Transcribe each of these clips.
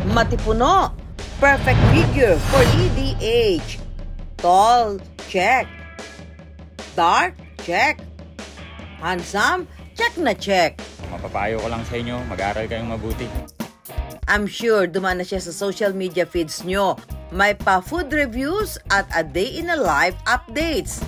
Matipuno, perfect figure for EDH. Tall, check. Dark, check. Handsome, check na check. Mapapayo ko lang sa inyo, mag-aral kayong mabuti. I'm sure dumaan na siya sa social media feeds nyo. May pa-food reviews at a day in a life updates.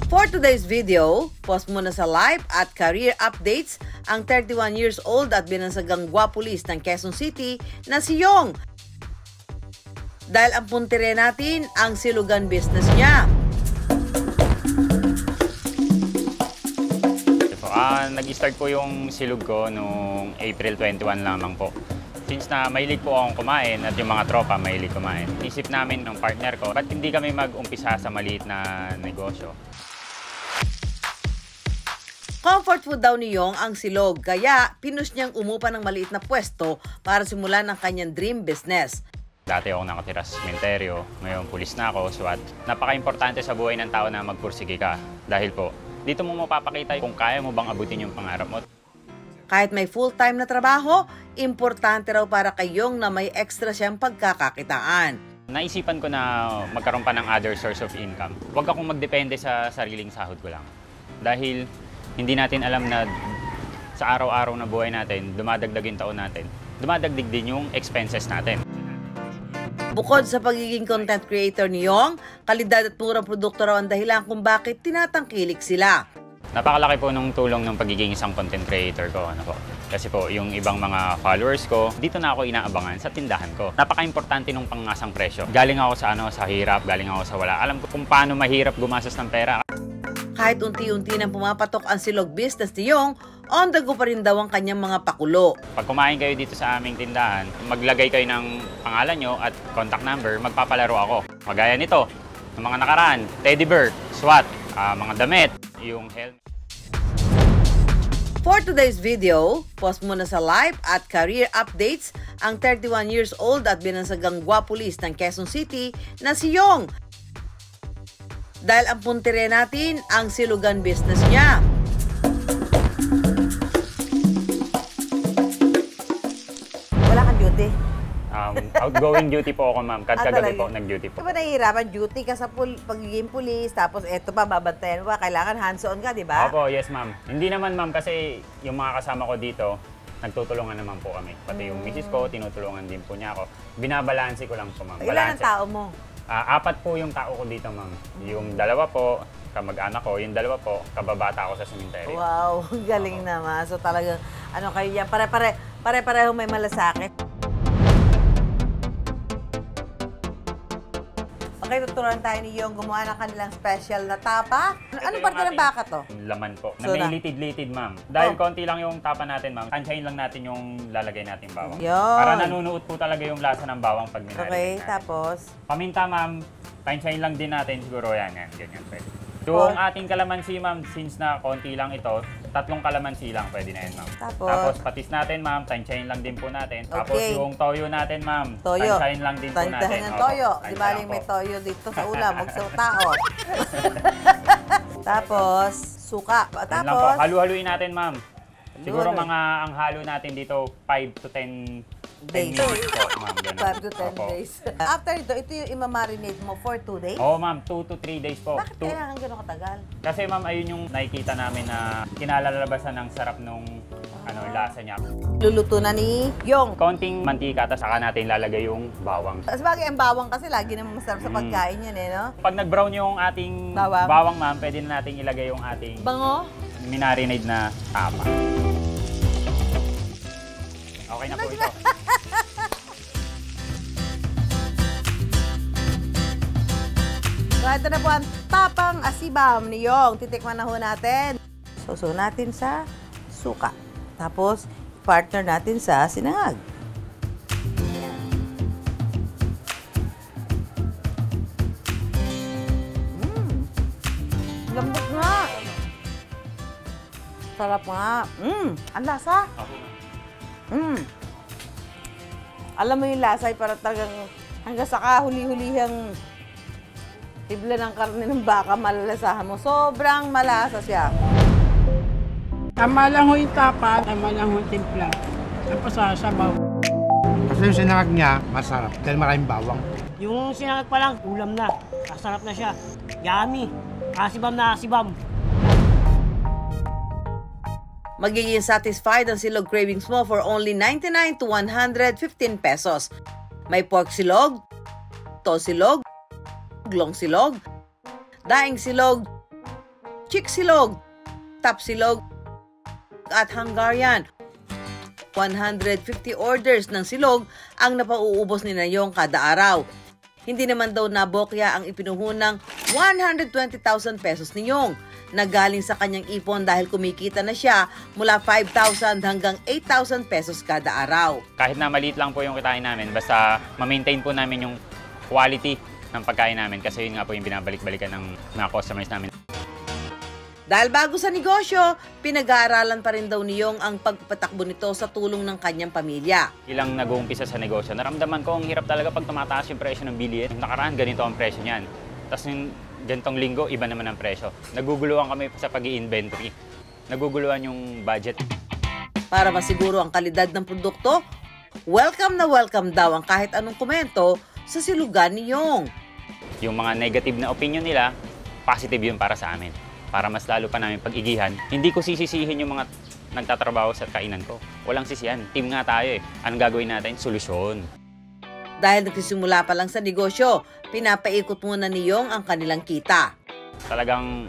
For today's video, post muna sa life at career updates ang 31 years old at binansagang gwapulis ng Quezon City na si Yong. Dahil ang puntire natin ang silugan business niya. Nag-start po yung silog ko noong April 21 lamang po. Since na mahilig po akong kumain at yung mga tropa mahilig kumain, isip namin ng partner ko, ba't hindi kami mag-umpisa sa maliit na negosyo? Comfort food daw ni Yong ang silog, kaya pinus niyang umupa ng maliit na pwesto para simulan ang kanyang dream business. Dati ako nakatira sa sementeryo, ngayon pulis na ako, SWAT. Napaka-importante sa buhay ng tao na magpursige ka. Dahil po, dito mo mapapakita kung kaya mo bang abutin yung pangarap mo. Kahit may full-time na trabaho, importante raw para kay Yong na may extra siyang pagkakakitaan. Naisipan ko na magkaroon pa ng other source of income. Huwag akong magdepende sa sariling sahod ko lang. Dahil hindi natin alam na sa araw-araw na buhay natin, dumadagdag yung taon natin, dumadagdag din yung expenses natin. Bukod sa pagiging content creator ni Yong, kalidad at murang produkto raw ang dahilan kung bakit tinatangkilik sila. Napakalaki po nung tulong ng pagiging isang content creator ko. Kasi po, yung ibang mga followers ko, dito na ako inaabangan sa tindahan ko. Napaka-importante nung pangasang presyo. Galing ako sa hirap, galing ako sa wala. Alam ko kung paano mahirap gumastos ng pera. Kahit unti-unti nang pumapatok ang silog business ni Yong, on the go pa rin daw ang kanyang mga pakulo. Pag kumain kayo dito sa aming tindahan, maglagay kayo ng pangalan nyo at contact number, magpapalaro ako. Magaya nito, ng mga nakaraan, teddy bear, SWAT, mga damit, yung helmet. For today's video, post muna sa life at career updates ang 31 years old at binansagang gwapulis ng Quezon City na si Yong. Dahil ang puntire natin ang silugan business niya. Wala kang duty? Outgoing duty po ako, ma'am. Kagabi po, nag-duty po. Di ba nahihirapan duty ka sa pagiging pulis, tapos eto pa, babantayan mo, kailangan hands-on ka, di ba? Opo, yes, ma'am. Hindi naman, ma'am, kasi yung mga kasama ko dito, nagtutulungan naman po kami. Pati yung misis ko, tinutulungan din po niya ako. Binabalansi ko lang po, ma'am. Ilan ang tao mo? 4 po yung tao ko dito, ma'am. Yung 2 po, kamag-anak ko. Yung 2 po, kababata ko sa sementeryo. Wow, galing naman. So talagang, ano kayo yan, pare-pareho may malasakit. Okay, tuturuan tayo ni Yong gumawa ng kanilang special na tapa. Ano parte ng baka to? Laman po. Na may litid-litid, ma'am. Dahil konti lang yung tapa natin, ma'am, tansyahin lang natin yung lalagay nating bawang. Yun. Para nanunuot po talaga yung lasa ng bawang pag minarinate Okay, natin. tapos? Paminta, ma'am, tansyahin lang din natin siguro yan. Ganyan, pwede. Yung ating kalamansi, ma'am, since na konti lang ito, 3 kalamansi lang pwede na yan, ma'am. Tapos patis natin, ma'am, tansyahin lang din po natin. Tapos Okay. yung toyo natin, ma'am, Toyo. tansyahin lang din po natin. Tandahan ng toyo. Di ba may toyo dito sa ulam, huwag sa tao. Tapos, suka. Yan lang po. Tapos, Halu-haluin natin, ma'am. Siguro Halu-haluin. mga ang halo natin dito 5 to 10 Days. minutes po, ma'am. 5 to 10 Opo. days. After ito yung imamarinate mo for 2 days? Oo, ma'am, 2 to 3 days po. Bakit kailangan gano'ng katagal? Kasi ma'am, ayun yung nakikita namin na kinalalabasan ng sarap nung lasa niya. Luluto na ni Yong. Konting mantika, tapos saka natin lalagay yung bawang. Sabagay, ang bawang kasi lagi naman masarap sa pagkain yun eh, no? Pag nag-brown yung ating Bawang. ma'am, pwede na natin ilagay yung ating Bango? minarinade na tapa. Okay na po ito. So, ito na po ang tapang asibam ni Yong. Titikman na ho natin. Suso natin sa suka. Tapos, partner natin sa sinangag. Lambot nga. Sarap nga. Ang lasa. Alam mo yung lasa ay para talagang hanggang sa kahuli-hulihang Hibla ng karne ng baka, malalasahan mo. Sobrang malasa siya. Tama lang ho yung tapa, tama lang ho yung timpla. Tapos sasabaw. Kasi yung sinangag niya, masarap dahil maraming bawang. Yung sinangag pa lang, ulam na. Masarap na siya. Yummy. Asibam na asibam. Magiging satisfied ang silog cravings mo for only 99 to 115 pesos. May pork silog, to silog, long silog, daing silog, chick silog, tap silog, at Hungarian. 150 orders ng silog ang napauubos ni Nayong kada araw. Hindi naman daw nabokya ang ipinuhunang 120,000 pesos ni Yong na galing sa kanyang ipon dahil kumikita na siya mula 5,000 hanggang 8,000 pesos kada araw. Kahit na maliit lang po yung kitain namin, basta ma-maintain po namin yung quality ng pagkain namin kasi yun nga po yung binabalik-balikan ng mga customers namin. Dahil bago sa negosyo, pinag-aaralan pa rin daw ni Yong ang pagpatakbo nito sa tulong ng kanyang pamilya. Ilang nag-uumpisa sa negosyo, naramdaman ko ang hirap talaga pag tumataas yung presyo ng bilihin. Yung nakaraan, ganito ang presyo niyan. Tapos yung ganitong linggo, iba naman ang presyo. Naguguluhan kami sa pag-i-inventory. Naguguluhan yung budget. Para masiguro ang kalidad ng produkto, welcome na welcome daw ang kahit anong komento sa silugan ni Yong. Yung mga negative na opinion nila, positive yun para sa amin. Para mas lalo pa namin pag-igihan. Hindi ko sisisihin yung mga nagtatrabaho sa kainan ko. Walang sisihan. Team nga tayo eh. Anong gagawin natin? Solusyon. Dahil nagsisimula pa lang sa negosyo, pinapaikot muna ni Yong ang kanilang kita. Talagang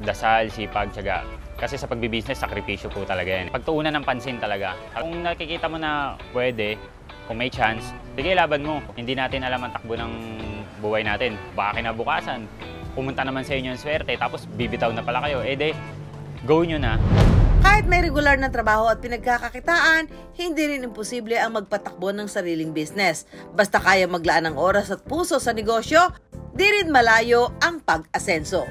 dasal, sipag, tiyaga. Kasi sa pagbibusiness, sakripisyo po talaga yan. Pagtuunan ng pansin talaga. Kung nakikita mo na pwede, kung may chance, sige laban mo. Hindi natin alam ang takbo ng buhay natin. Baka kinabukasan, pumunta naman sa inyo yung swerte, tapos bibitaw na pala kayo. Go nyo na. Kahit may regular na trabaho at pinagkakakitaan, hindi rin imposible ang magpatakbo ng sariling business. Basta kaya maglaan ng oras at puso sa negosyo, di rin malayo ang pag-asenso.